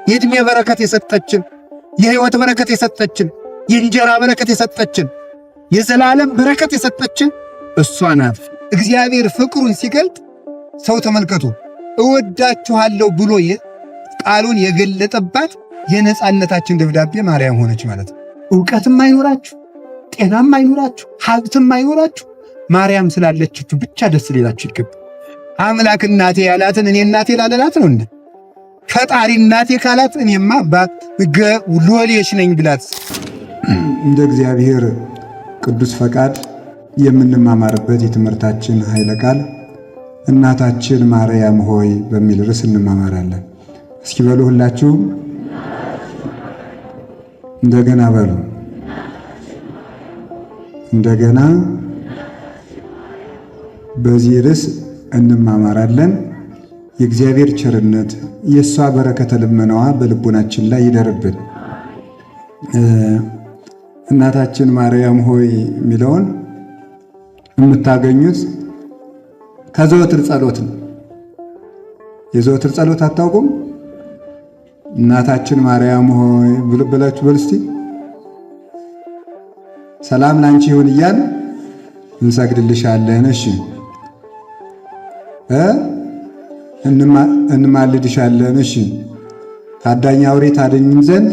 የዕድሜ በረከት የሰጠችን፣ የሕይወት በረከት የሰጠችን፣ የእንጀራ በረከት የሰጠችን፣ የዘላለም በረከት የሰጠችን እሷ ናት። እግዚአብሔር ፍቅሩን ሲገልጥ ሰው ተመልከቱ፣ እወዳችኋለሁ ብሎ ቃሉን የገለጠባት የነጻነታችን ደብዳቤ ማርያም ሆነች ማለት ነው። ዕውቀትም አይኖራችሁ፣ ጤናም አይኖራችሁ፣ ሀብትም አይኖራችሁ፣ ማርያም ስላለችችሁ ብቻ ደስ ሊላችሁ ይገባል። አምላክ እናቴ ያላትን እኔ እናቴ ላለላት ነው እንዴ? ፈጣሪ እናቴ ካላት እኔማ ሎሌሽ ነኝ ብላት። እንደ እግዚአብሔር ቅዱስ ፈቃድ የምንማማርበት የትምህርታችን ኃይለ ቃል እናታችን ማርያም ሆይ በሚል ርዕስ እንማማራለን። እስኪ በሉ ሁላችሁም እንደገና በሉ። እንደገና በዚህ ርዕስ እንማማራለን። የእግዚአብሔር ቸርነት የእሷ በረከተ ልመናዋ በልቡናችን ላይ ይደርብን። እናታችን ማርያም ሆይ የሚለውን የምታገኙት ከዘወትር ጸሎት ነው። የዘወትር ጸሎት አታውቁም? እናታችን ማርያም ሆይ ብላችሁ በሉ እስቲ። ሰላም ላንቺ ይሁን እያልን እንሰግድልሻለን። እሺ እንማልድሻለን። እሺ ከአዳኝ አውሬ ታድኝን ዘንድ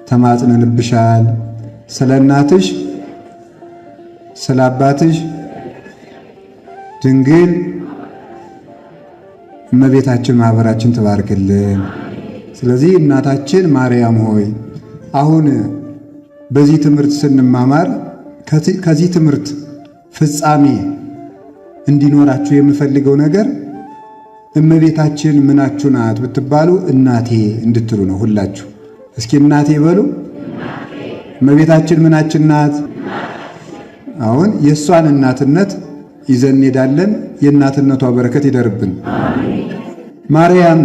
ተማጽነንብሻል። ስለ እናትሽ ስለ አባትሽ ድንግል እመቤታችን ማህበራችን ትባርክልን። ስለዚህ እናታችን ማርያም ሆይ አሁን በዚህ ትምህርት ስንማማር ከዚህ ትምህርት ፍጻሜ እንዲኖራችሁ የምፈልገው ነገር እመቤታችን ምናችሁ ናት ብትባሉ እናቴ እንድትሉ ነው። ሁላችሁ እስኪ እናቴ በሉ። እመቤታችን ምናችን ናት? አሁን የእሷን እናትነት ይዘን እንሄዳለን። የእናትነቷ በረከት ይደርብን። ማርያም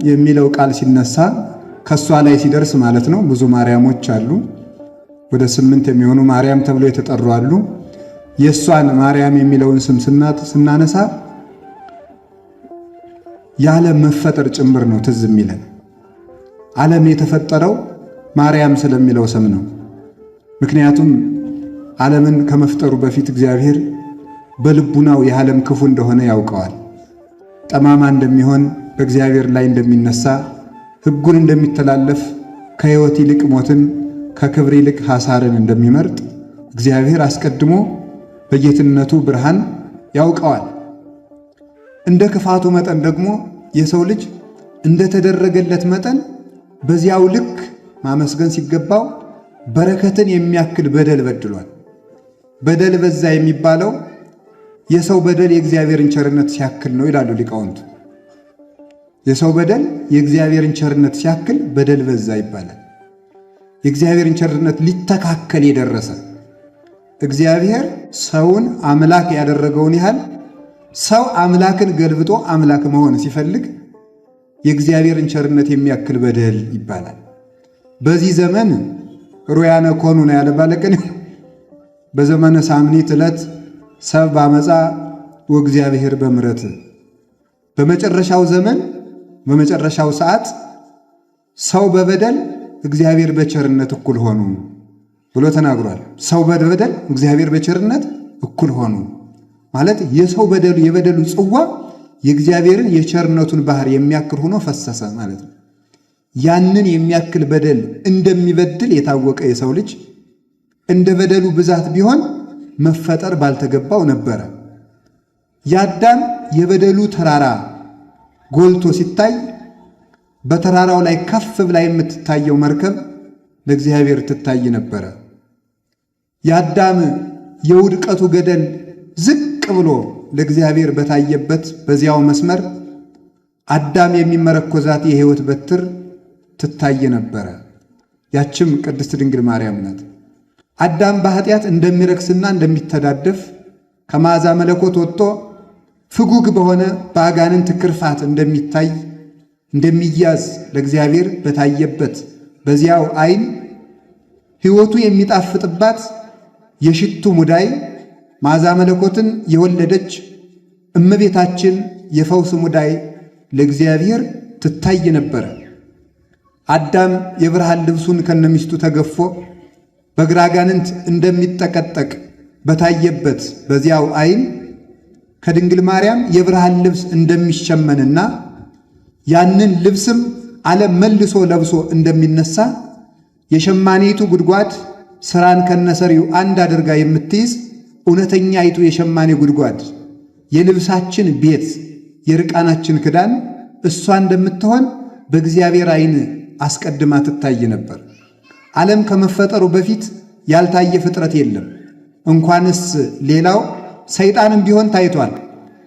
የሚለው ቃል ሲነሳ ከእሷ ላይ ሲደርስ ማለት ነው። ብዙ ማርያሞች አሉ። ወደ 8 የሚሆኑ ማርያም ተብሎ የተጠሩ አሉ። የእሷን ማርያም የሚለውን ስም ስናነሳ የዓለም መፈጠር ጭምር ነው ትዝ የሚለን። ዓለም የተፈጠረው ማርያም ስለሚለው ስም ነው። ምክንያቱም ዓለምን ከመፍጠሩ በፊት እግዚአብሔር በልቡናው የዓለም ክፉ እንደሆነ ያውቀዋል። ጠማማ እንደሚሆን፣ በእግዚአብሔር ላይ እንደሚነሳ፣ ሕጉን እንደሚተላለፍ፣ ከሕይወት ይልቅ ሞትን፣ ከክብር ይልቅ ሐሳርን እንደሚመርጥ እግዚአብሔር አስቀድሞ በጌትነቱ ብርሃን ያውቀዋል። እንደ ክፋቱ መጠን ደግሞ የሰው ልጅ እንደተደረገለት መጠን በዚያው ልክ ማመስገን ሲገባው በረከትን የሚያክል በደል በድሏል። በደል በዛ የሚባለው የሰው በደል የእግዚአብሔርን ቸርነት ሲያክል ነው ይላሉ ሊቃውንቱ። የሰው በደል የእግዚአብሔርን ቸርነት ሲያክል በደል በዛ ይባላል። የእግዚአብሔርን ቸርነት ሊተካከል የደረሰ እግዚአብሔር ሰውን አምላክ ያደረገውን ያህል ሰው አምላክን ገልብጦ አምላክ መሆን ሲፈልግ የእግዚአብሔርን ቸርነት የሚያክል በደል ይባላል። በዚህ ዘመን ሩያነ ኮኑ ነው ያለ ባለቀን በዘመነ ሳምኒት ዕለት ሰብ በአመፃ ወእግዚአብሔር በምሕረት። በመጨረሻው ዘመን በመጨረሻው ሰዓት ሰው በበደል እግዚአብሔር በቸርነት እኩል ሆኑ ብሎ ተናግሯል። ሰው በበደል እግዚአብሔር በቸርነት እኩል ሆኑ ማለት የሰው በደሉ የበደሉ ጽዋ የእግዚአብሔርን የቸርነቱን ባህር የሚያክል ሆኖ ፈሰሰ ማለት ነው። ያንን የሚያክል በደል እንደሚበድል የታወቀ የሰው ልጅ እንደ በደሉ ብዛት ቢሆን መፈጠር ባልተገባው ነበረ። የአዳም የበደሉ ተራራ ጎልቶ ሲታይ በተራራው ላይ ከፍ ብላ የምትታየው መርከብ ለእግዚአብሔር ትታይ ነበረ። የአዳም የውድቀቱ ገደል ዝቅ ብሎ ለእግዚአብሔር በታየበት በዚያው መስመር አዳም የሚመረኮዛት የሕይወት በትር ትታይ ነበረ። ያችም ቅድስት ድንግል ማርያም ናት። አዳም በኃጢአት እንደሚረክስና እንደሚተዳደፍ ከመዓዛ መለኮት ወጥቶ ፍጉግ በሆነ በአጋንንት ክርፋት እንደሚታይ እንደሚያዝ ለእግዚአብሔር በታየበት በዚያው ዓይን ሕይወቱ የሚጣፍጥባት የሽቱ ሙዳይ መዓዛ መለኮትን የወለደች እመቤታችን የፈውስ ሙዳይ ለእግዚአብሔር ትታይ ነበረ። አዳም የብርሃን ልብሱን ከነሚስቱ ተገፎ በግራ አጋንንት እንደሚጠቀጠቅ በታየበት በዚያው ዓይን ከድንግል ማርያም የብርሃን ልብስ እንደሚሸመንና ያንን ልብስም ዓለም መልሶ ለብሶ እንደሚነሳ የሸማኔቱ ጉድጓድ ስራን ከነሰሪው አንድ አድርጋ የምትይዝ እውነተኛይቱ የሸማኔ ጉድጓድ የልብሳችን ቤት የርቃናችን ክዳን እሷ እንደምትሆን በእግዚአብሔር ዓይን አስቀድማ ትታይ ነበር። ዓለም ከመፈጠሩ በፊት ያልታየ ፍጥረት የለም። እንኳንስ ሌላው ሰይጣንም ቢሆን ታይቷል።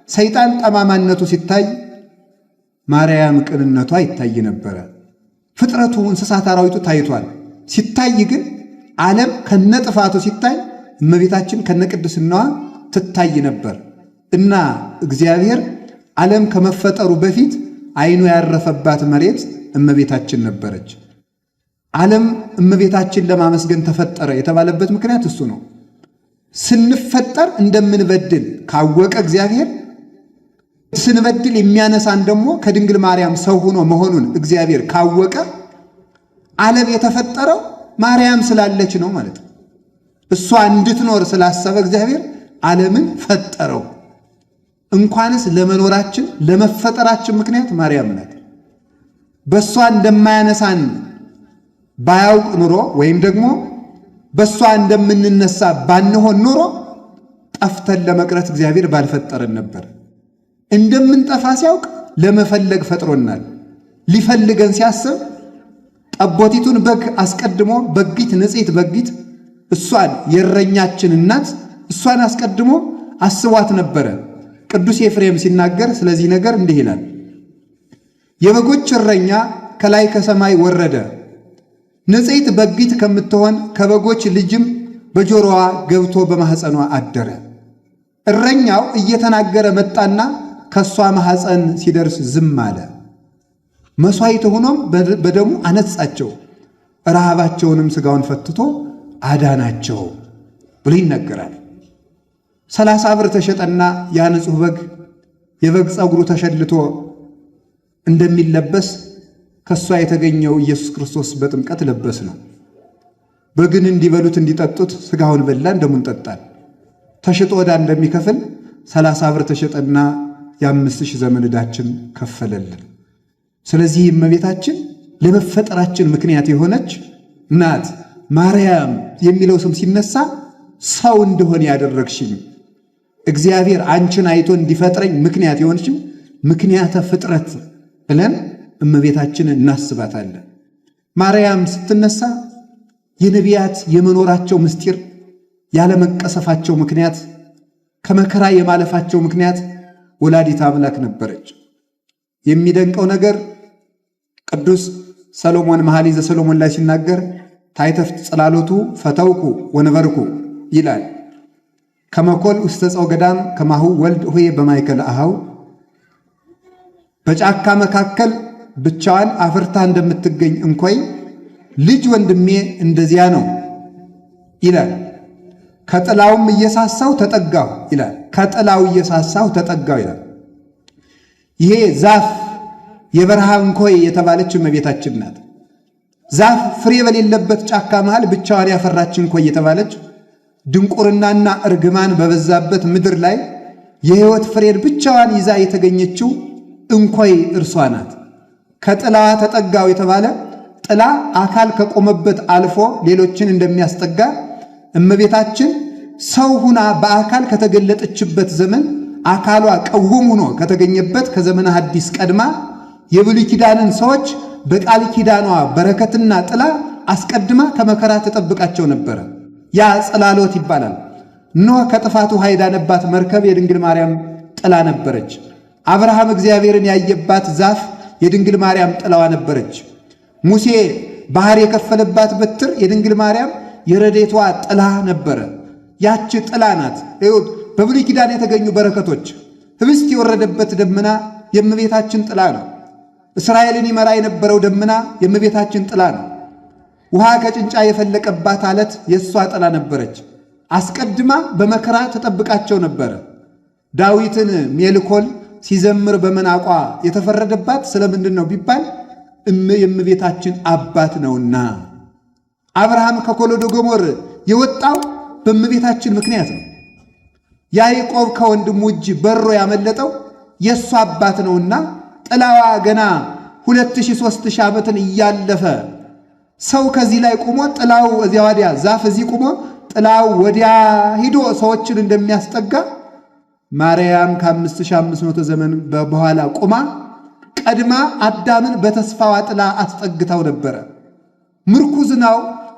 ሰይጣን ጠማማነቱ ሲታይ ማርያም ቅንነቷ ይታይ ነበረ። ፍጥረቱ እንስሳት አራዊቱ ታይቷል። ሲታይ ግን ዓለም ከነጥፋቱ ሲታይ እመቤታችን ከነቅድስናዋ ትታይ ነበር እና እግዚአብሔር ዓለም ከመፈጠሩ በፊት ዓይኑ ያረፈባት መሬት እመቤታችን ነበረች። ዓለም እመቤታችን ለማመስገን ተፈጠረ የተባለበት ምክንያት እሱ ነው። ስንፈጠር እንደምንበድል ካወቀ እግዚአብሔር ስንበድል የሚያነሳን ደግሞ ከድንግል ማርያም ሰው ሆኖ መሆኑን እግዚአብሔር ካወቀ ዓለም የተፈጠረው ማርያም ስላለች ነው ማለት ነው። እሷ እንድትኖር ስላሰበ እግዚአብሔር ዓለምን ፈጠረው። እንኳንስ ለመኖራችን ለመፈጠራችን ምክንያት ማርያም ናት። በእሷ እንደማያነሳን ባያውቅ ኑሮ ወይም ደግሞ በእሷ እንደምንነሳ ባንሆን ኑሮ ጠፍተን ለመቅረት እግዚአብሔር ባልፈጠረን ነበር። እንደምንጠፋ ሲያውቅ ለመፈለግ ፈጥሮናል። ሊፈልገን ሲያስብ ጠቦቲቱን በግ አስቀድሞ በጊት ንጽሕት በጊት እሷን የእረኛችን እናት እሷን አስቀድሞ አስቧት ነበረ። ቅዱስ ኤፍሬም ሲናገር ስለዚህ ነገር እንዲህ ይላል። የበጎች እረኛ ከላይ ከሰማይ ወረደ፣ ንጽሕት በጊት ከምትሆን ከበጎች ልጅም በጆሮዋ ገብቶ በማኅፀኗ አደረ። እረኛው እየተናገረ መጣና ከእሷ ማኅፀን ሲደርስ ዝም አለ። መሥዋዕት ሆኖም በደሙ አነጻቸው፣ ረሃባቸውንም ሥጋውን ፈትቶ አዳናቸው ብሎ ይነገራል። 30 ብር ተሸጠና ያ ንጹሕ በግ የበግ ፀጉሩ ተሸልቶ እንደሚለበስ ከእሷ የተገኘው ኢየሱስ ክርስቶስ በጥምቀት ለበስ ነው። በግን እንዲበሉት እንዲጠጡት ሥጋውን በላን ደሙን ጠጣን። ተሽጦ ዕዳ እንደሚከፍል 30 ብር ተሸጠና የ5000 ዘመን ዕዳችን ከፈለልን። ስለዚህ እመቤታችን ለመፈጠራችን ምክንያት የሆነች ናት። ማርያም የሚለው ስም ሲነሳ ሰው እንደሆነ ያደረግሽኝ እግዚአብሔር አንቺን አይቶ እንዲፈጥረኝ ምክንያት የሆንሽም ምክንያተ ፍጥረት ብለን እመቤታችንን እናስባታለን። ማርያም ስትነሳ የነቢያት የመኖራቸው ምስጢር ያለመቀሰፋቸው ምክንያት ከመከራ የማለፋቸው ምክንያት ወላዲት አምላክ ነበረች። የሚደንቀው ነገር ቅዱስ ሰሎሞን መኃልየ ዘሰሎሞን ላይ ሲናገር ታይተፍት ጸላሎቱ ፈተውኩ ወነበርኩ ይላል። ከመኮል ውስተ ጸው ገዳም ከማሁ ወልድ ሆዬ በማይከል አሃው በጫካ መካከል ብቻዋን አፍርታ እንደምትገኝ እንኮይ ልጅ ወንድሜ እንደዚያ ነው ይላል። ከጥላውም እየሳሳው ተጠጋው ይላል። ከጥላው እየሳሳው ተጠጋው ይላል። ይሄ ዛፍ የበረሃ እንኮይ የተባለች እመቤታችን ናት። ዛፍ ፍሬ በሌለበት ጫካ መሃል ብቻዋን ያፈራች እንኮይ የተባለች ድንቁርናና እርግማን በበዛበት ምድር ላይ የሕይወት ፍሬን ብቻዋን ይዛ የተገኘችው እንኮይ እርሷ ናት። ከጥላዋ ተጠጋው የተባለ ጥላ አካል ከቆመበት አልፎ ሌሎችን እንደሚያስጠጋ እመቤታችን ሰው ሁና በአካል ከተገለጠችበት ዘመን አካሏ ቀውም ሆኖ ከተገኘበት ከዘመነ ሐዲስ ቀድማ የብሉይ ኪዳንን ሰዎች በቃል ኪዳኗ በረከትና ጥላ አስቀድማ ከመከራ ተጠብቃቸው ነበረ። ያ ጽላሎት ይባላል። ኖህ ከጥፋቱ ውሃ የዳነባት መርከብ የድንግል ማርያም ጥላ ነበረች። አብርሃም እግዚአብሔርን ያየባት ዛፍ የድንግል ማርያም ጥላዋ ነበረች። ሙሴ ባህር የከፈለባት በትር የድንግል ማርያም የረዴቷ ጥላ ነበረ። ያች ጥላ ናት። በብሉይ ኪዳን የተገኙ በረከቶች ህብስት የወረደበት ደመና የእመቤታችን ጥላ ነው። እስራኤልን ይመራ የነበረው ደመና የእመቤታችን ጥላ ነው። ውሃ ከጭንጫ የፈለቀባት አለት የእሷ ጥላ ነበረች። አስቀድማ በመከራ ተጠብቃቸው ነበረ። ዳዊትን ሜልኮል ሲዘምር በመናቋ የተፈረደባት ስለምንድን ነው ቢባል የእመቤታችን አባት ነውና። አብርሃም ከኮሎዶ ጎሞር የወጣው በእመቤታችን ምክንያት ነው። ያዕቆብ ከወንድሙ እጅ በሮ ያመለጠው የእሱ አባት ነውና ጥላዋ ገና 2000-3000 ዓመትን እያለፈ ሰው ከዚህ ላይ ቆሞ ጥላው እዚያ ወዲያ ዛፍ እዚህ ቆሞ ጥላው ወዲያ ሂዶ ሰዎችን እንደሚያስጠጋ ማርያም ከ5500 ዘመን በኋላ ቆማ ቀድማ አዳምን በተስፋዋ ጥላ አስጠግታው ነበረ።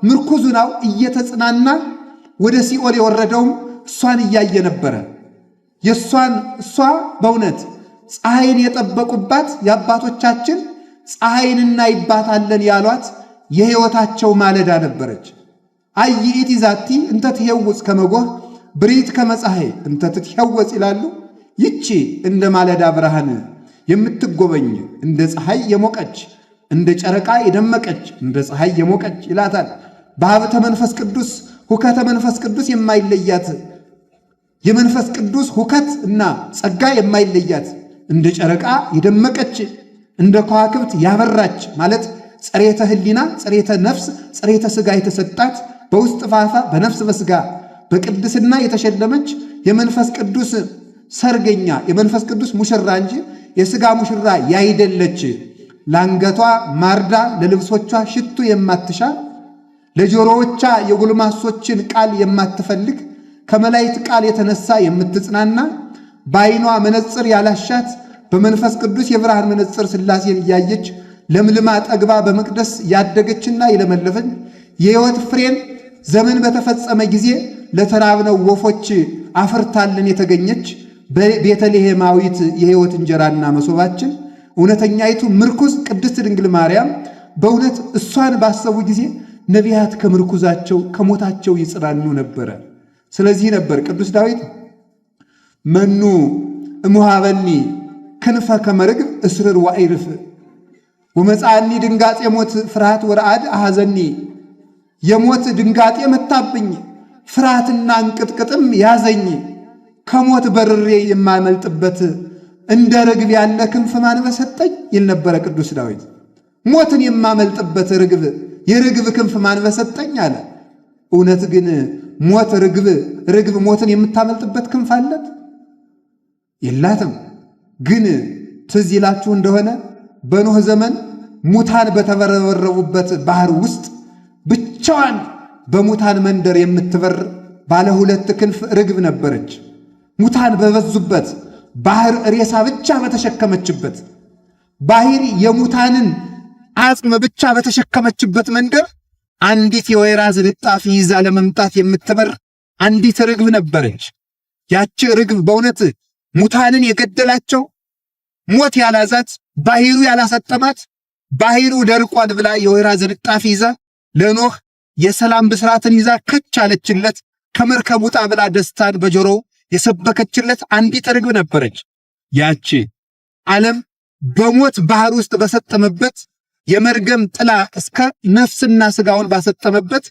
ምርኩዙናው እየተጽናና ወደ ሲኦል የወረደውም እሷን እያየ ነበረ። እሷ በእውነት ፀሐይን የጠበቁባት የአባቶቻችን ፀሐይን እናይባታለን ያሏት የሕይወታቸው ማለዳ ነበረች። አይኢቲ ዛቲ እንተ ትሄውፅ ከመጎህ ብሪት ከመፀሐይ እንተ ትትሄወፅ ይላሉ። ይቺ እንደ ማለዳ ብርሃን የምትጎበኝ እንደ ፀሐይ የሞቀች እንደ ጨረቃ የደመቀች እንደ ፀሐይ የሞቀች ይላታል። በሀብተ መንፈስ ቅዱስ ሁከተ መንፈስ ቅዱስ የማይለያት የመንፈስ ቅዱስ ሁከት እና ጸጋ የማይለያት እንደ ጨረቃ የደመቀች እንደ ከዋክብት ያበራች ማለት ጸሬተ ሕሊና ጸሬተ ነፍስ ጸሬተ ሥጋ የተሰጣት በውስጥ ፋፋ በነፍስ በሥጋ በቅድስና የተሸለመች የመንፈስ ቅዱስ ሰርገኛ የመንፈስ ቅዱስ ሙሽራ እንጂ የሥጋ ሙሽራ ያይደለች። ለአንገቷ ማርዳ ለልብሶቿ ሽቱ የማትሻ ለጆሮዎቿ የጎልማሶችን ቃል የማትፈልግ ከመላእክት ቃል የተነሳ የምትጽናና በዓይኗ መነጽር ያላሻት በመንፈስ ቅዱስ የብርሃን መነጽር ሥላሴን እያየች ለምልማ ጠግባ በመቅደስ ያደገችና የለመለፈች የሕይወት ፍሬን ዘመን በተፈጸመ ጊዜ ለተራብነው ወፎች አፍርታልን የተገኘች ቤተልሔማዊት የሕይወት እንጀራና መሶባችን እውነተኛይቱ ምርኩዝ ቅድስት ድንግል ማርያም በእውነት እሷን ባሰቡ ጊዜ ነቢያት ከምርኩዛቸው ከሞታቸው ይጽናኑ ነበረ። ስለዚህ ነበር ቅዱስ ዳዊት መኑ እሙሃበኒ ክንፈ ከመርግብ እስርር ዋይርፍ ወመጻኒ ድንጋጤ ሞት ፍርሃት ወረአድ አሐዘኒ የሞት ድንጋጤ መታብኝ ፍርሃትና እንቅጥቅጥም ያዘኝ ከሞት በርሬ የማመልጥበት እንደ ርግብ ያለ ክንፍ ማን በሰጠኝ ይል ነበረ ቅዱስ ዳዊት። ሞትን የማመልጥበት የርግብ ክንፍ ማን በሰጠኝ አለ። እውነት ግን ሞት ርግብ ሞትን የምታመልጥበት ክንፍ አለት? የላትም። ግን ትዝ ይላችሁ እንደሆነ በኖህ ዘመን ሙታን በተበረበረቡበት ባህር ውስጥ ብቻዋን በሙታን መንደር የምትበር ባለ 2 ክንፍ ርግብ ነበረች። ሙታን በበዙበት ባህር ሬሳ ብቻ በተሸከመችበት ባህር የሙታንን አጽም ብቻ በተሸከመችበት መንደር አንዲት የወይራ ዝንጣፊ ይዛ ለመምጣት የምትበር አንዲት ርግብ ነበረች። ያቺ ርግብ በእውነት ሙታንን የገደላቸው ሞት ያላዛት ባህሩ ያላሰጠማት ባህሩ ደርቋል ብላ የወይራ ዝንጣፊ ይዛ ለኖህ የሰላም ብስራትን ይዛ ከች አለችለት። ከመርከብ ውጣ ብላ ደስታን በጆሮው የሰበከችለት አንዲት ርግብ ነበረች። ያቺ ዓለም በሞት ባህር ውስጥ በሰጠመበት የመርገም ጥላ እስከ ነፍስና ሥጋውን ባሰጠመበት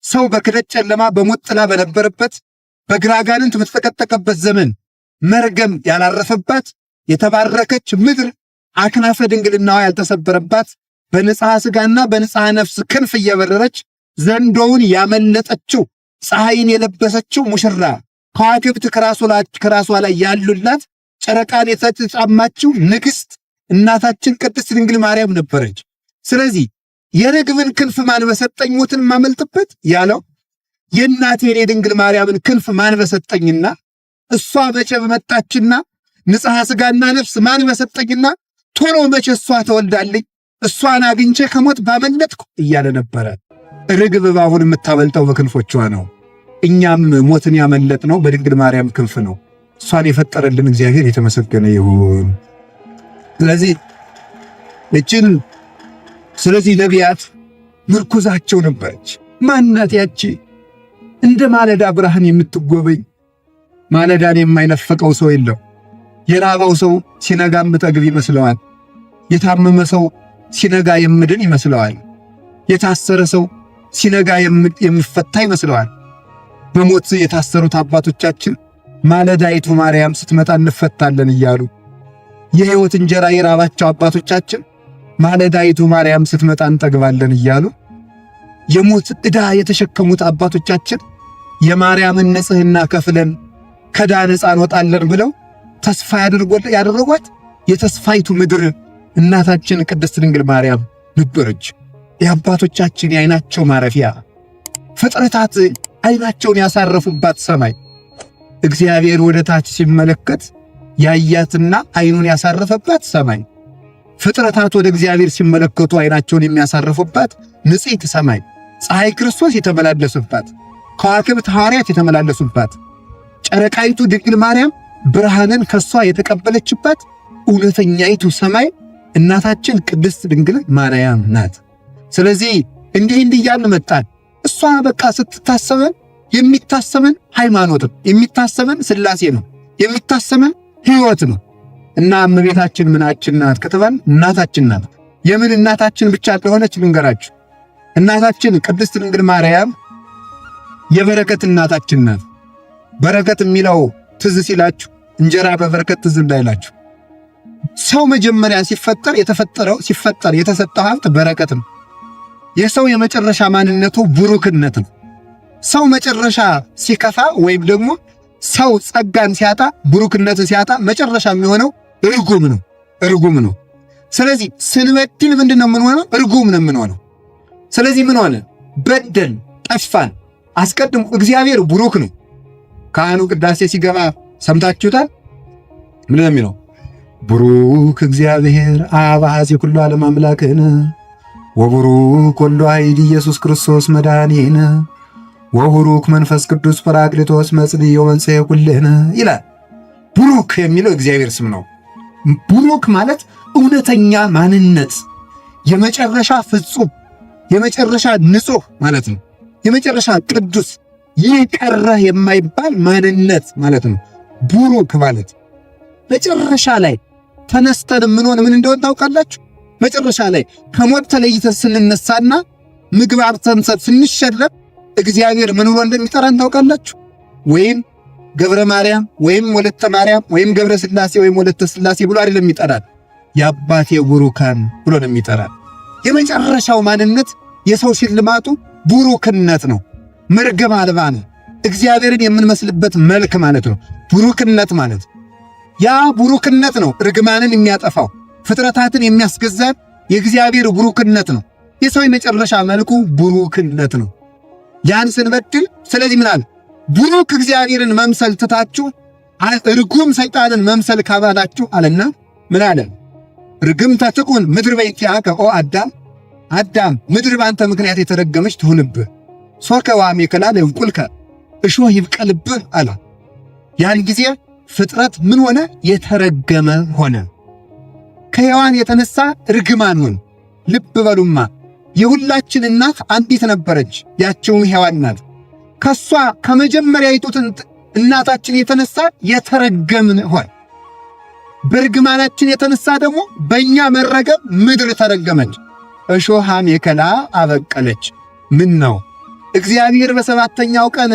ሰው በክደት ጨለማ በሞት ጥላ በነበረበት በግራጋንንት በተጠቀጠቀበት ዘመን መርገም ያላረፈባት የተባረከች ምድር አክናፈ ድንግልናዋ ያልተሰበረባት በንጽሐ ሥጋና በንጽሐ ነፍስ ክንፍ እየበረረች ዘንዶውን ያመለጠችው ፀሐይን የለበሰችው ሙሽራ ከዋክብት ከራሷ ላይ ያሉላት ጨረቃን የተጫማችው ንግሥት እናታችን ቅድስት ድንግል ማርያም ነበረች። ስለዚህ የርግብን ክንፍ ማን በሰጠኝ ሞትን ማመልጥበት ያለው የእናቴን የድንግል ማርያምን ክንፍ ማን በሰጠኝና እሷ መቼ በመጣችና ንጽሐ ሥጋና ነፍስ ማን በሰጠኝና ቶሎ መቼ እሷ ተወልዳልኝ እሷን አግኝቼ ከሞት ባመለጥኩ እያለ ነበረ። ርግብ እባቡን የምታመልጠው በክንፎቿ ነው። እኛም ሞትን ያመለጥነው በድንግል ማርያም ክንፍ ነው። እሷን የፈጠረልን እግዚአብሔር የተመሰገነ ይሁን። ስለዚህ ነቢያት ምርኩዛቸው ነበረች። ማናት ያቺ እንደ ማለዳ ብርሃን የምትጎበኝ? ማለዳን የማይነፈቀው ሰው የለው። የራበው ሰው ሲነጋ የምጠግብ ይመስለዋል። የታመመ ሰው ሲነጋ የምድን ይመስለዋል። የታሰረ ሰው ሲነጋ የምፈታ ይመስለዋል። በሞት የታሰሩት አባቶቻችን ማለዳይቱ ማርያም ስትመጣ እንፈታለን እያሉ የሕይወት እንጀራ የራባቸው አባቶቻችን ማለዳይቱ ማርያም ስትመጣ እንጠግባለን እያሉ የሞት ዕዳ የተሸከሙት አባቶቻችን የማርያምን ንጽሕና ከፍለን ከዕዳ ነፃ እንወጣለን ብለው ተስፋ ያደረጓት የተስፋይቱ ምድር እናታችን ቅድስት ድንግል ማርያም ነበረች። የአባቶቻችን የዓይናቸው ማረፊያ፣ ፍጥረታት ዓይናቸውን ያሳረፉባት ሰማይ። እግዚአብሔር ወደ ታች ሲመለከት ያያትና ዓይኑን ያሳረፈባት ሰማይ፣ ፍጥረታት ወደ እግዚአብሔር ሲመለከቱ ዓይናቸውን የሚያሳርፉባት ንጽሕት ሰማይ፣ ፀሐይ ክርስቶስ የተመላለሱባት፣ ከዋክብት ሐዋርያት የተመላለሱባት፣ ጨረቃይቱ ድንግል ማርያም ብርሃንን ከሷ የተቀበለችባት እውነተኛይቱ ሰማይ እናታችን ቅድስት ድንግል ማርያም ናት። ስለዚህ እንዲህ እያልን መጣን። እሷ በቃ ስትታሰበን የሚታሰበን ሃይማኖት ነው፣ የሚታሰበን ሥላሴ ነው፣ የሚታሰበን ሕይወት ነው። እና እመቤታችን ምናችን ናት ከተባል እናታችን ናት። የምን እናታችን ብቻ እንደሆነች ልንገራችሁ። እናታችን ቅድስት ድንግል ማርያም የበረከት እናታችን ናት። በረከት የሚለው ትዝ ሲላችሁ እንጀራ በበረከት ትዝ እንዳይላችሁ። ሰው መጀመሪያ ሲፈጠር የተሰጠው ሀብት በረከት ነው። የሰው የመጨረሻ ማንነቱ ቡሩክነት ነው። ሰው መጨረሻ ሲከፋ ወይም ደግሞ ሰው ጸጋን ሲያጣ ቡሩክነትን ሲያጣ መጨረሻ የሚሆነው እርጉም ነው። ስለዚህ ስንበድል ምንድነው የምንሆነው? እርጉም ነው የምንሆነው። ስለዚህ ምን ሆነ? በደል፣ ጠፋን። አስቀድሞ እግዚአብሔር ቡሩክ ነው። ካህኑ ቅዳሴ ሲገባ ሰምታችሁታል። ምን ነው የሚለው? ቡሩክ እግዚአብሔር አብ ኀዜ ኩሉ ዓለም አምላክነ ወቡሩክ ወልዱ ኃይል ኢየሱስ ክርስቶስ መድኃኒነ ወቡሩክ መንፈስ ቅዱስ ጰራቅሊጦስ መጽንዮ መንጽሔ ኩልነ ይላል። ቡሩክ የሚለው እግዚአብሔር ስም ነው። ቡሩክ ማለት እውነተኛ ማንነት፣ የመጨረሻ ፍጹም፣ የመጨረሻ ንጹሕ ማለት ነው። የመጨረሻ ቅዱስ፣ ይህ ቀረ የማይባል ማንነት ማለት ነው። ቡሩክ ማለት መጨረሻ ላይ ተነስተን ምን እንደሆነ ታውቃላችሁ? መጨረሻ ላይ ከሞት ተለይተን ስንነሳና ምግባር ተንሰት ስንሸለም እግዚአብሔር ምን ብሎ እንደሚጠራን ታውቃላችሁ? ወይም ገብረ ማርያም ወይም ወለተ ማርያም ወይም ገብረ ሥላሴ ወይም ወለተ ሥላሴ ብሎ አይደለም የሚጠራን፣ የአባቴ ቡሩካን ብሎ ነው የሚጠራን። የመጨረሻው ማንነት የሰው ሽልማቱ ቡሩክነት ነው። መርገም አልባ ነው። እግዚአብሔርን የምንመስልበት መልክ ማለት ነው ቡሩክነት ማለት። ያ ቡሩክነት ነው ርግማንን የሚያጠፋው፣ ፍጥረታትን የሚያስገዛን የእግዚአብሔር ቡሩክነት ነው። የሰው የመጨረሻ መልኩ ቡሩክነት ነው። ያን ስንበድል ስለዚህ ምን አለ? ቡሩክ እግዚአብሔርን መምሰል ትታችሁ ርጉም ሰይጣንን መምሰል ካባላችሁ አለና ምን አለ? ርግምተ ትኩን ምድር በእንቲአከ ኦ አዳም ምድር በአንተ ምክንያት የተረገመች ትሁንብህ፣ ሶርከ ወአሜከላ ለይብቁልከ እሾህ ይብቀልብህ አለ። ያን ጊዜ ፍጥረት ምን ሆነ? የተረገመ ሆነ። ከሔዋን የተነሳ ርግማን ሆነ። ልብ በሉማ፣ የሁላችን እናት አንዲት ነበረች፣ ያችውም ሔዋን ናት። ከሷ ከመጀመሪያይቱ እናታችን የተነሳ የተረገምን ሆነ። በርግማናችን የተነሳ ደግሞ በእኛ መረገም ምድር ተረገመች፣ እሾህ አሜከላ አበቀለች። ምን ነው እግዚአብሔር በሰባተኛው ቀን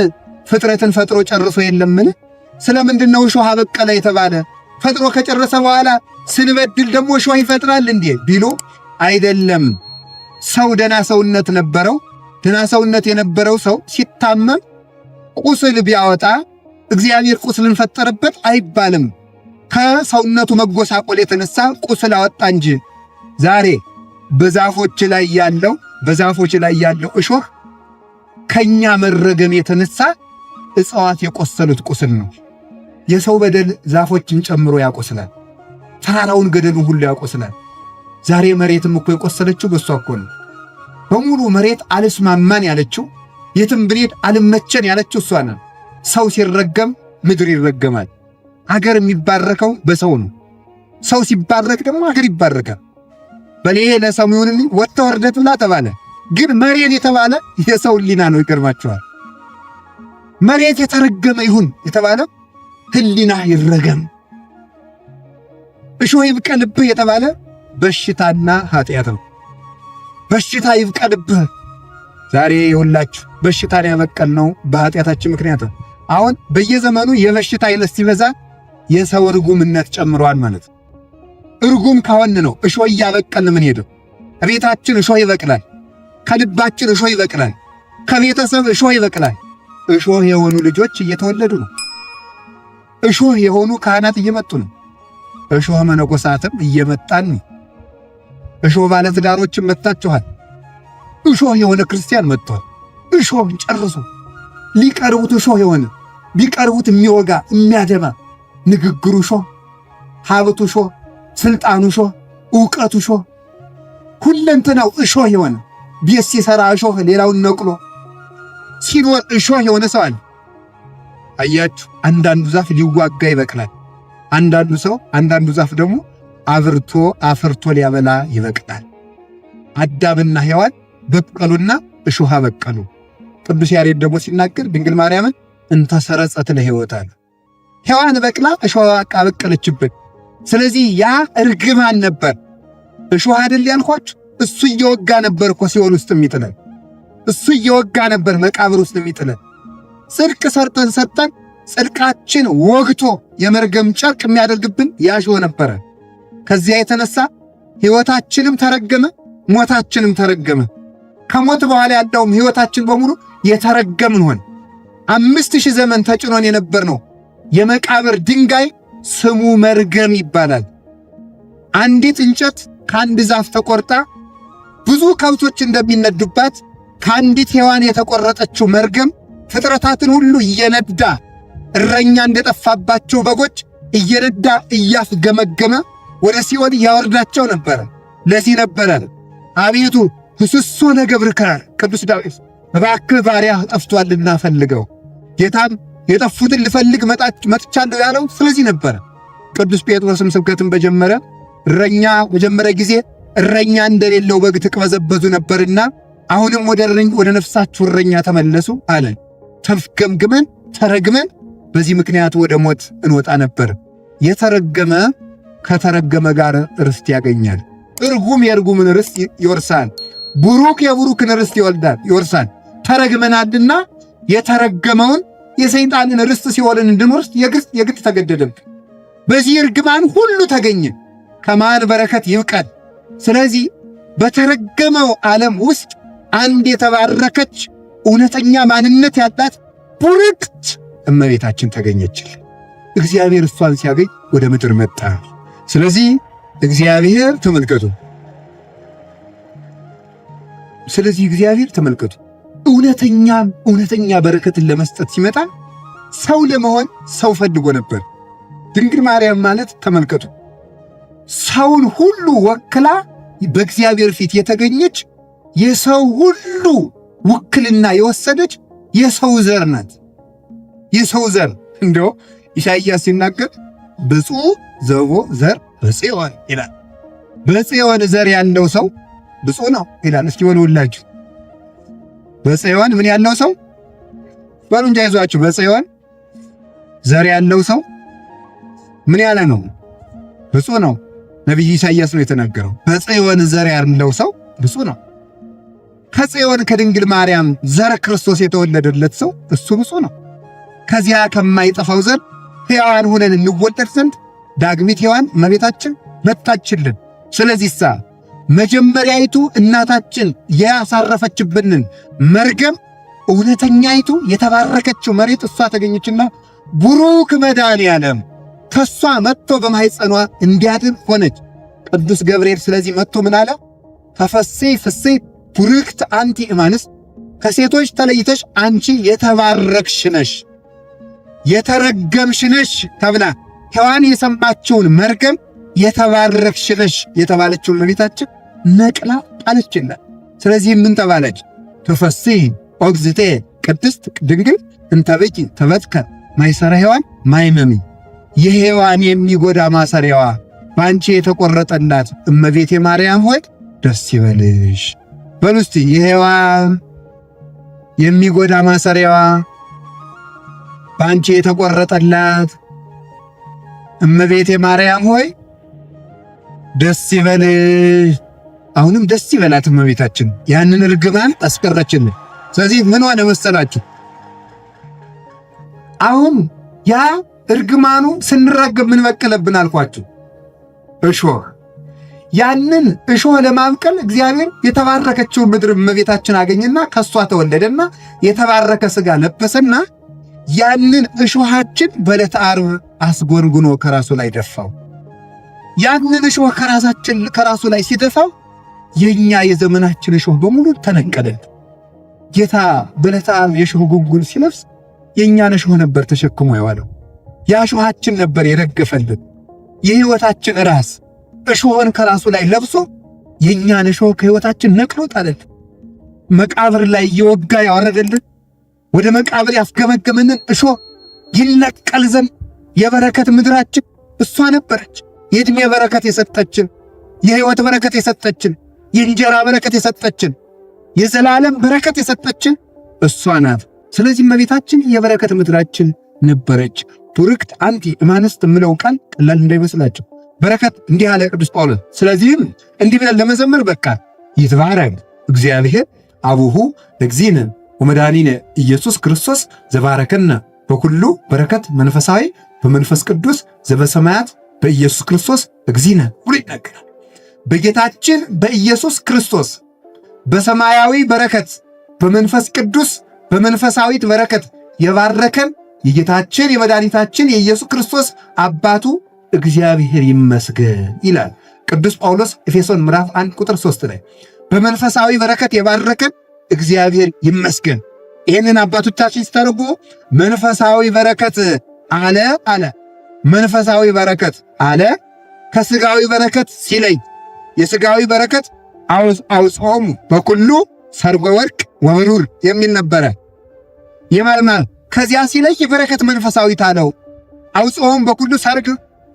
ፍጥረትን ፈጥሮ ጨርሶ የለምን? ስለምንድን ነው እሾህ አበቀለ የተባለ? ፈጥሮ ከጨረሰ በኋላ ስንበድል ደግሞ እሾህ ይፈጥራል እንዴ ቢሉ አይደለም። ሰው ደና ሰውነት ነበረው። ደና ሰውነት የነበረው ሰው ሲታመም ቁስል ቢያወጣ እግዚአብሔር ቁስልን ፈጠረበት አይባልም። ከሰውነቱ መጎሳቆል የተነሳ ቁስል አወጣ እንጂ። ዛሬ በዛፎች ላይ ያለው እሾህ ከኛ መረገም የተነሳ እጽዋት የቆሰሉት ቁስል ነው። የሰው በደል ዛፎችን ጨምሮ ያቆስላል። ተራራውን ገደሉን ሁሉ ያቆስላል። ዛሬ መሬትም እኮ የቆሰለችው በሷ እኮ ነው። በሙሉ መሬት አልስማማን ያለችው፣ የትም ብንሄድ አልመቸን ያለችው እሷ ነው። ሰው ሲረገም ምድር ይረገማል። አገር የሚባረከው በሰው ነው። ሰው ሲባረክ ደግሞ አገር ይባረካል። በሌላ ለሰው ይሁንልኝ ወጥተ ወርደት ብላ ተባለ። ግን መሬት የተባለ የሰው ሕሊና ነው። ይገርማችኋል። መሬት የተረገመ ይሁን የተባለ ሕሊና ይረገም። እሾህ ይብቀልብህ የተባለ በሽታና ኃጢአት ነው። በሽታ ይብቀልብህ። ዛሬ የሁላችሁ በሽታን ያበቀልነው በኃጢአታችን ምክንያት ነው። አሁን በየዘመኑ የበሽታ አይነት ሲበዛ የሰው ርጉምነት ጨምሯል ማለት ነው። እርጉም ከሆን ነው እሾህ እያበቀልን ምን ሄደው። ከቤታችን እሾህ ይበቅላል፣ ከልባችን እሾህ ይበቅላል፣ ከቤተሰብ እሾህ ይበቅላል። እሾህ የሆኑ ልጆች እየተወለዱ ነው። እሾህ የሆኑ ካህናት እየመጡ ነው። እሾህ መነኮሳትም እየመጣን ነው። እሾህ ባለትዳሮችም መጥታችኋል። እሾህ የሆነ ክርስቲያን መጥቷል። እሾህ ጨርሶ ሊቀርቡት እሾህ የሆነ ቢቀርቡት የሚወጋ የሚያደማ ንግግሩ እሾህ፣ ሀብቱ እሾህ፣ ስልጣኑ እሾህ፣ ዕውቀቱ እሾህ፣ ሁለንተናው እሾህ የሆነ ቤት ሲሰራ እሾህ ሌላውን ነቅሎ ሲኖር እሾህ የሆነ ሰው አለ። አያችሁ፣ አንዳንዱ ዛፍ ሊዋጋ ይበቅላል። አንዳንዱ ዛፍ ደግሞ አፍርቶ ሊያበላ ይበቅላል። አዳምና ሔዋን በቀሉና እሾህ በቀሉ። ቅዱስ ያሬድ ደግሞ ሲናገር ድንግል ማርያምን እንተሰረጸት ለሕይወት አለ። ሔዋን በቅላ እሾህ አበቀለችብን። ስለዚህ ያ እርግማን ነበር። እሾህ አይደል ያልኳችሁ? እሱ እየወጋ ነበር እኮ ሲኦል ውስጥ የሚጥለን። እሱ እየወጋ ነበር መቃብር ውስጥ የሚጥለን። ጽድቅ ሰርተን ጽድቃችን ወግቶ የመርገም ጨርቅ የሚያደርግብን ያሾህ ነበረ። ከዚያ የተነሳ ሕይወታችንም ተረገመ፣ ሞታችንም ተረገመ። ከሞት በኋላ ያለውም ሕይወታችን በሙሉ የተረገምን ሆነ። 5000 ዘመን ተጭኖን የነበር ነው የመቃብር ድንጋይ ስሙ መርገም ይባላል። አንዲት እንጨት ከአንድ ዛፍ ተቆርጣ ብዙ ከብቶች እንደሚነዱባት ከአንዲት ሔዋን የተቆረጠችው መርገም ፍጥረታትን ሁሉ እየነዳ እረኛ እንደጠፋባቸው በጎች እየነዳ እያስገመገመ ወደ ሲኦል ያወርዳቸው ነበረ። ለዚህ ነበረ አቤቱ ህስሶ ለገብርከ ቅዱስ ዳዊት እባክህ ባሪያህ ጠፍቷልና ፈልገው። ጌታም የጠፉትን ልፈልግ መጥቻለሁ ያለው ስለዚህ ነበረ። ቅዱስ ጴጥሮስም ስብከትን በጀመረ ጊዜ እረኛ እንደሌለው በግ ትቅበዘበዙ ነበርና አሁንም ወደ ነፍሳችሁ እረኛ ተመለሱ አለ። ተፍገምግመን ተረግመን በዚህ ምክንያት ወደ ሞት እንወጣ ነበር። የተረገመ ከተረገመ ጋር ርስት ያገኛል። እርጉም የእርጉምን ርስት ይወርሳል። ቡሩክ የቡሩክን ርስት ይወርሳል። ተረግመናልና የተረገመውን የሰይጣንን ርስት ሲኦልን እንድንወርስ የግድ ተገደደብን። በዚህ እርግማን ሁሉ ተገኘ። ከማን በረከት ይብቀል። ስለዚህ በተረገመው ዓለም ውስጥ አንድ የተባረከች እውነተኛ ማንነት ያላት ቡርክት እመቤታችን ተገኘችል። እግዚአብሔር እሷን ሲያገኝ ወደ ምድር መጣ። ስለዚህ እግዚአብሔር ተመልከቱ። እውነተኛ በረከትን ለመስጠት ሲመጣ ሰው ለመሆን ሰው ፈልጎ ነበር። ድንግል ማርያም ማለት ተመልከቱ፣ ሰውን ሁሉ ወክላ በእግዚአብሔር ፊት የተገኘች የሰው ሁሉ ውክልና የወሰደች የሰው ዘር ናት። የሰው ዘር እንደው ኢሳይያስ ሲናገር ብፁዕ ዘቦ ዘር በጽዮን ይላል። በጽዮን ዘር ያለው ሰው ብፁዕ ነው ይላል። እስኪ ወልውላችሁ በጽዮን ምን ያለው ሰው በሉ እንጂ አይዟችሁ። በጽዮን ዘር ያለው ሰው ምን ያለ ነው? ብፁዕ ነው። ነቢይ ኢሳይያስ ነው የተናገረው። በጽዮን ዘር ያለው ሰው ብፁዕ ነው። ከጽዮን ከድንግል ማርያም ዘር ክርስቶስ የተወለደለት ሰው እሱ ብፁዕ ነው። ከዚያ ከማይጠፋው ዘር ሕያዋን ሆነን እንወለድ ዘንድ ዳግሚት ሔዋን እመቤታችን መጣችልን። ስለዚህ መጀመሪያይቱ እናታችን ያሳረፈችብንን መርገም እውነተኛይቱ የተባረከችው መሬት እሷ ተገኘችና ቡሩክ መድኃኔዓለም ከሷ መጥቶ በማኅፀኗ እንዲያድር ሆነች። ቅዱስ ገብርኤል ስለዚህ መጥቶ ምን አለ? ተፈሥሒ ፍሥሕት ቡርክት አንቲ እማንስት፣ ከሴቶች ተለይተሽ አንቺ የተባረክሽ ነሽ፣ የተረገምሽ ነሽ ተብላ ሔዋን የሰማችውን መርገም የተባረክሽ ነሽ የተባለችውን እመቤታችን ነቅላ ጣለችላት። ስለዚህ ምን ተባለች? ተፈሥሒ ኦግዝእቴ ቅድስት ድንግል እንተ ብኪ ተበትከ ማይሰራ ሔዋን ማይመሚ፣ የሔዋን የሚጎዳ ማሰሪያዋ በአንቺ የተቆረጠላት እመቤቴ ማርያም ሆይ ደስ ይበልሽ። በሉ እስቲ የሔዋን የሚጎዳ ማሰሪያዋ በአንቺ የተቆረጠላት እመቤቴ ማርያም ሆይ ደስ ይበልሽ። አሁንም ደስ ይበላት እመቤታችን፣ ያንን እርግማን አስቀረችልን። ስለዚህ ምን ሆነ መሰላችሁ? አሁን ያ እርግማኑ ስንራገም ምን በቀለብን አልኳችሁ? እሾህ ያንን እሾህ ለማብቀል እግዚአብሔር የተባረከችው ምድር እመቤታችን አገኘና ከሷ ተወለደና የተባረከ ሥጋ ለበሰና ያንን እሾሃችን በዕለተ ዓርብ አስጎንጉኖ ከራሱ ላይ ደፋው። ያንን እሾህ ከራሱ ላይ ሲደፋው የኛ የዘመናችን እሾህ በሙሉ ተነቀለ። ጌታ በዕለተ ዓርብ የእሾህ ጉንጉን ሲለብስ የኛን እሾህ ነበር ተሸክሞ የዋለው። ያ እሾሃችን ነበር የረገፈልን። የሕይወታችን ራስ እሾህን ከራሱ ላይ ለብሶ የኛን እሾህ ከሕይወታችን ነቅሎ ጣለልን። መቃብር ላይ እየወጋ ያወረደልን፣ ወደ መቃብር ያስገመገመንን እሾህ ይነቀል ዘንድ የበረከት ምድራችን እሷ ነበረች። የዕድሜ በረከት የሰጠችን፣ የሕይወት በረከት የሰጠችን፣ የእንጀራ በረከት የሰጠችን፣ የዘላለም በረከት የሰጠችን እሷ ናት። ስለዚህ እመቤታችን የበረከት ምድራችን ነበረች። ቡርክት አንቲ እማንስት የምለው ቃል ቀላል እንዳይመስላቸው በረከት እንዲህ አለ ቅዱስ ጳውሎስ። ስለዚህም እንዲህ ብለን ለመዘመር በቃ ይትባረክ እግዚአብሔር አቡሁ ለእግዚእነ ወመድኃኒነ ኢየሱስ ክርስቶስ ዘባረከነ በኩሉ በረከት መንፈሳዊ በመንፈስ ቅዱስ ዘበሰማያት በኢየሱስ ክርስቶስ እግዚእነ ብሎ ይናገራል። በጌታችን በኢየሱስ ክርስቶስ በሰማያዊ በረከት በመንፈስ ቅዱስ በመንፈሳዊት በረከት የባረከን የጌታችን የመድኃኒታችን የኢየሱስ ክርስቶስ አባቱ እግዚአብሔር ይመስገን ይላል ቅዱስ ጳውሎስ ኤፌሶን ምዕራፍ 1 ቁጥር 3 ላይ። በመንፈሳዊ በረከት የባረከን እግዚአብሔር ይመስገን። ይህንን አባቶቻችን ሲተረጉ መንፈሳዊ በረከት አለ መንፈሳዊ በረከት አለ ከሥጋዊ በረከት ሲለይ የሥጋዊ በረከት አውጽሖሙ በኩሉ ሰርጎ ወርቅ ወብሩር የሚል ነበረ። የማልማል ከዚያ ሲለይ የበረከት መንፈሳዊት አለው። አውጽሖሙ በኩሉ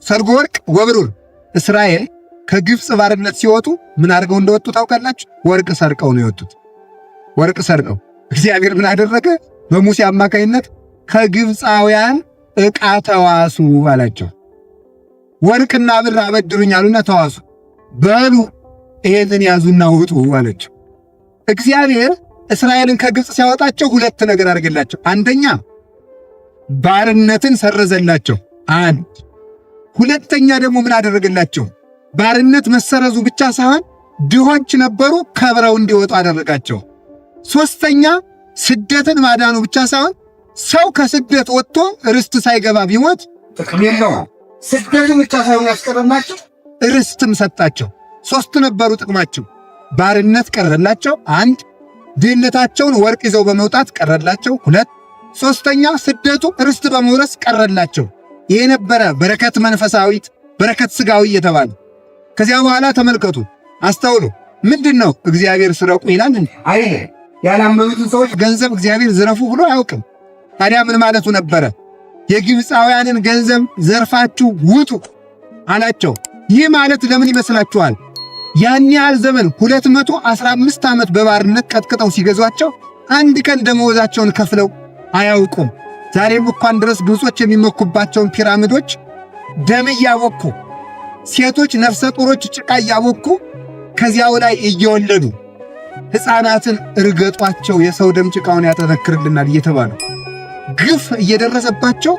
ሰርጎ ወርቅ ወብሩር። እስራኤል ከግብፅ ባርነት ሲወጡ ምን አድርገው እንደወጡ ታውቃላችሁ? ወርቅ ሰርቀው ነው የወጡት። ወርቅ ሰርቀው እግዚአብሔር ምን አደረገ? በሙሴ አማካይነት ከግብፃውያን ዕቃ ተዋሱ አላቸው። ወርቅና ብር አበድሩኝ አሉና ተዋሱ። በሉ ይሄንን ያዙና ውጡ አላቸው። እግዚአብሔር እስራኤልን ከግብፅ ሲያወጣቸው ሁለት ነገር አድርገላቸው። አንደኛ ባርነትን ሰረዘላቸው። ሁለተኛ ደግሞ ምን አደረገላቸው? ባርነት መሰረዙ ብቻ ሳይሆን ድሆች ነበሩ፣ ከብረው እንዲወጡ አደረጋቸው። ሦስተኛ ስደትን ማዳኑ ብቻ ሳይሆን ሰው ከስደት ወጥቶ ርስት ሳይገባ ቢሞት ጥቅም የለውም። ስደትን ብቻ ሳይሆን ያስቀረላቸው ርስትም ሰጣቸው። ሦስት ነበሩ ጥቅማቸው። ባርነት ቀረላቸው፣ አንድ ድህነታቸውን ወርቅ ይዘው በመውጣት ቀረላቸው፣ ሁለት ሦስተኛ ስደቱ ርስት በመውረስ ቀረላቸው። ይሄ ነበረ በረከት መንፈሳዊት፣ በረከት ሥጋዊ የተባለ። ከዚያ በኋላ ተመልከቱ፣ አስተውሉ። ምንድን ነው እግዚአብሔር ስረቁ ይላል እንዴ? አይደለም። ያላመኑትን ሰዎች ገንዘብ እግዚአብሔር ዝረፉ ብሎ አያውቅም። ታዲያ ምን ማለቱ ነበረ? የግብፃውያንን ገንዘብ ዘርፋችሁ ውጡ አላቸው። ይህ ማለት ለምን ይመስላችኋል? ያን ያህል ዘመን 215 ዓመት በባርነት ቀጥቅጠው ሲገዟቸው አንድ ቀን ደመወዛቸውን ከፍለው አያውቁም። ዛሬም እንኳን ድረስ ግብጾች የሚመኩባቸውን ፒራሚዶች ደም እያቦኩ ሴቶች ነፍሰ ጡሮች ጭቃ እያቦኩ ከዚያው ላይ እየወለዱ ሕፃናትን እርገጧቸው የሰው ደም ጭቃውን ያጠነክርልናል እየተባሉ ግፍ እየደረሰባቸው